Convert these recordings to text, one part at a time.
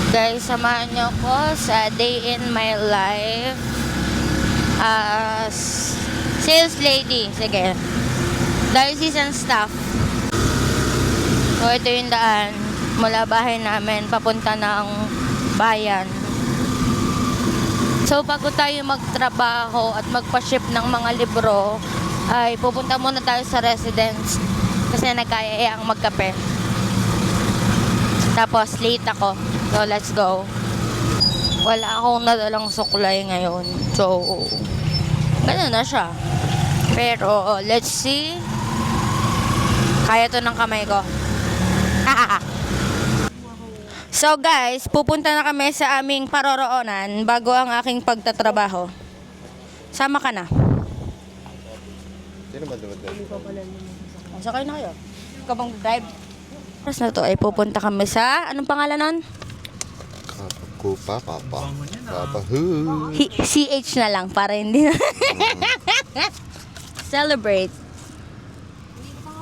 Guys, samahan niyo ko sa day in my life as sales lady. Sige. Diocesan staff. So, ito yung daan mula bahay namin papunta ng bayan. So, bago tayo magtrabaho at magpa-ship ng mga libro, ay pupunta muna tayo sa residence kasi nagkaya ang magkape. Tapos, late ako. So, let's go. Wala akong nadalang suklay ngayon. So, ganun na siya. Pero, let's see. Kaya to ng kamay ko. So, guys, pupunta na kami sa aming paroroonan bago ang aking pagtatrabaho. Sama ka na. Sino ba dumadaan? Sakay na kayo. Ikaw bang drive? Tapos na to ay pupunta kami sa, anong pangalan nun? Kupa, Papa. Papa, hu. CH na lang para hindi na. Celebrate.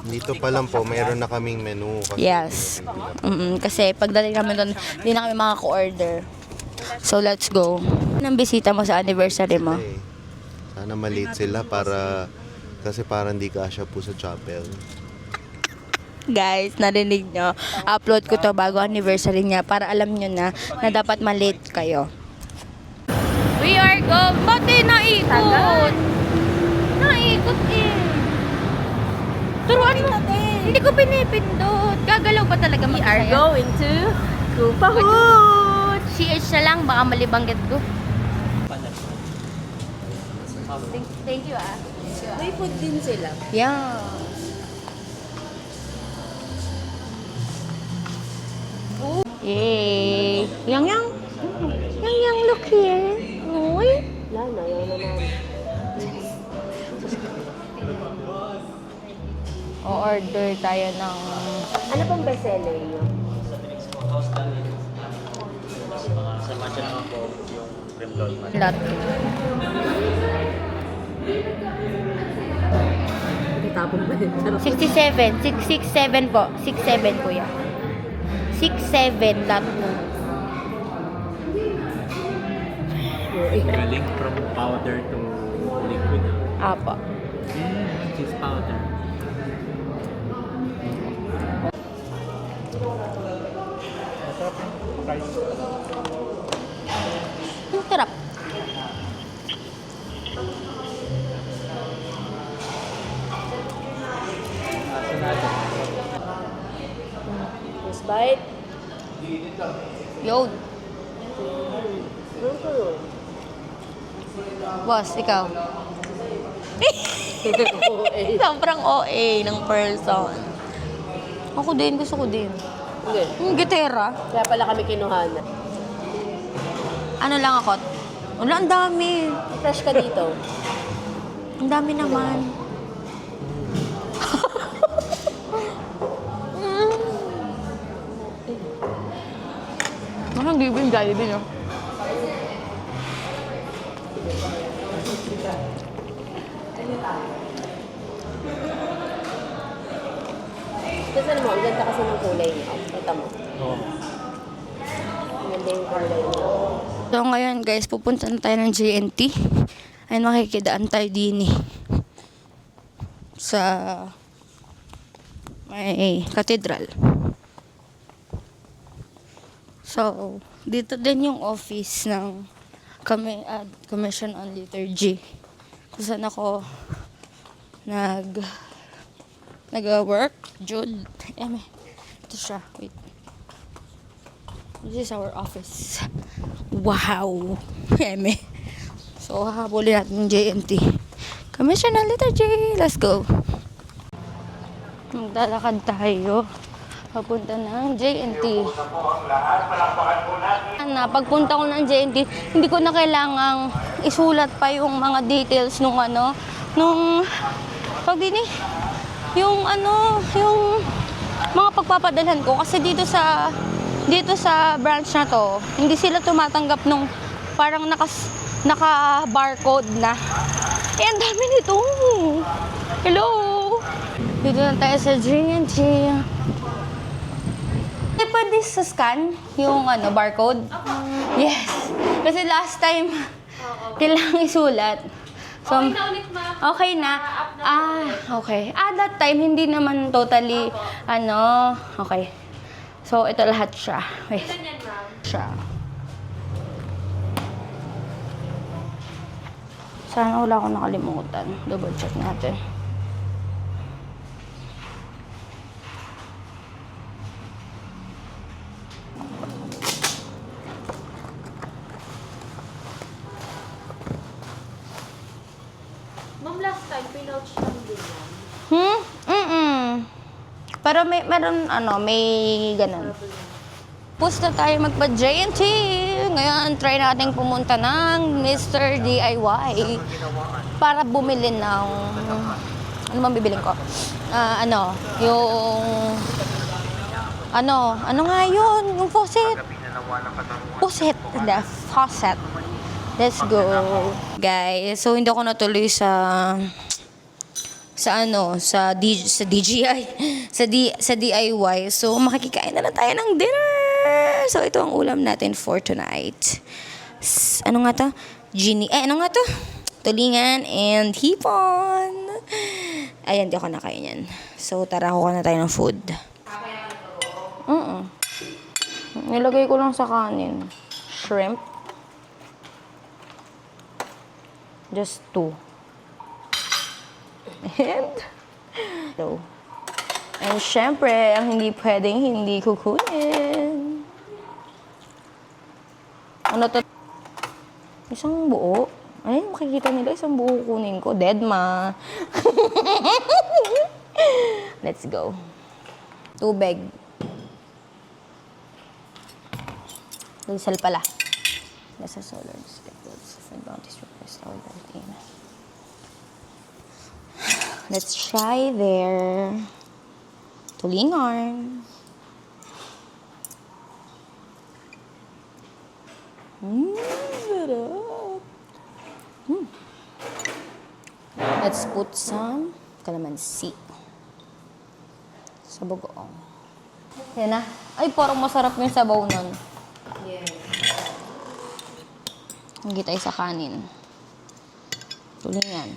Dito pa lang po, mayroon na kaming menu. Kasi Yes. Kasi pagdating namin doon, hindi na kami makaka-order. So, let's go. Anong bisita mo sa anniversary mo? Eh, sana maliit sila para, kasi parang di kasya po sa chapel. Guys, narinig nyo. Upload ko to bago anniversary niya para alam nyo na dapat malate kayo. We are go. Ba't naikot? Naikot eh. Turuan mo. Hindi ko pinipindot. Gagalaw ba talaga We are going to Kupa CH na lang, baka malibanggit ko. Thank you ah. May food din sila. Yeah. Yay! Yang, look here. Uy. Lana, yan naman. O-order tayo ng... Ano pang bestseller nyo? Sa Phoenix po, house done sa matcha naman po yung cream roll. latte. Itapon ba din? 67. 667 po. 67 kuya. 67 latte. Galing from powder to liquid. Apa. Cheese powder. Ang sarap. First bite. Yun. Boss, ikaw. Sobrang OA ng person. Ako din, gusto ko din. Hindi. Gitera. Kaya pala kami kinuhana. Ano lang ako? Wala, ang dami. Fresh ka dito. Ang dami naman. Parang gibing dali din yun. Kasi ano mo, ang ganda kasi ng kulay niya. Kita mo. Oo. Ang ganda yung kulay niya. So ngayon guys, pupunta na tayo ng JNT. Ayun, makikidaan tayo din sa may cathedral. So, dito din yung office ng Commission on Liturgy. Kung saan ako nag-work. Jude. Ito siya. Wait. This is our office. Wow! Eme. So, hahabulin natin yung JNT. Commission on Liturgy. Let's go. Maglalakad tayo. Papunta ng JNT. Pagpunta ko ng JNT, hindi ko na kailangang isulat pa yung mga details nung yung mga pagpapadalhan ko kasi dito sa branch na to, hindi sila tumatanggap nung parang naka-barcode na. Eh, ang dami nito. Hello. Dito na tayo sa JNT. Pwede sa scan yung barcode? Yes. Kasi last time, kailangan isulat. So, Okay na ulit, ma'am. okay na. Okay. That time, hindi naman totally, okay. So, ito lahat siya. Wait. Ilan yan, ma'am? Siya. Sana wala akong nakalimutan. Double check natin. Ma'am, last time, pinouch lang din yan. Pero may ganun. Tapos na tayo magpa-JNT. Ngayon, try nating pumunta ng Mr. DIY para bumili ng... Ano bang bibiling ko? Ano nga yun? Yung faucet. Faucet. Let's go. Guys, so hindi ako natuloy sa DIY. Sa DIY. So, makikikain na lang tayo ng dinner. So, ito ang ulam natin for tonight. Ano nga to? Tulingan and hipon. Ayan, di ako nakain yan. So, tara, kuha na tayo ng food. Nilagay ko lang sa kanin. Shrimp. Just 2. And syempre, ang hindi pwedeng hindi kukunin. Ano to? Isang buo. Ay, makikita nila isang buo kunin ko. Dead ma. Let's go. Tubig. Diesel pala. Nasa solar districts. Bounties request our protein. Let's try their tulingan. Sarap. Let's put some calamansi sa bagoong. Yan na. Ay, parang masarap yung sabaw nun. Yes. Hindi tayo sa kanin. Tulingan.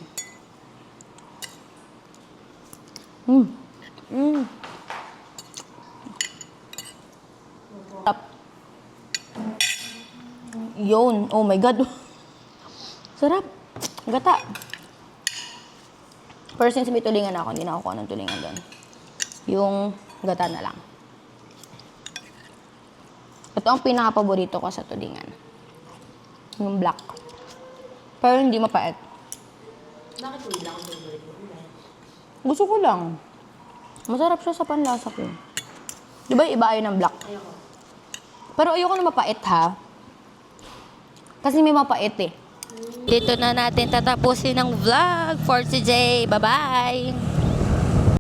Sarap. Yun. Oh my God. Sarap. Gata. Pero since may tulingan ako, hindi na ako kuha ng tulingan doon. Yung gata na lang. Ito ang pinaka-paborito ko sa tulingan. Yung black. Pero hindi mapait. Bakit hindi lang ang favorite mo? Gusto ko lang. Masarap siya sa panlasa ko. Di ba iba ayun ng black? Ayoko. Pero ayoko na mapait ha. Kasi may mapait eh. Dito na natin tatapusin ang vlog for today. Bye-bye!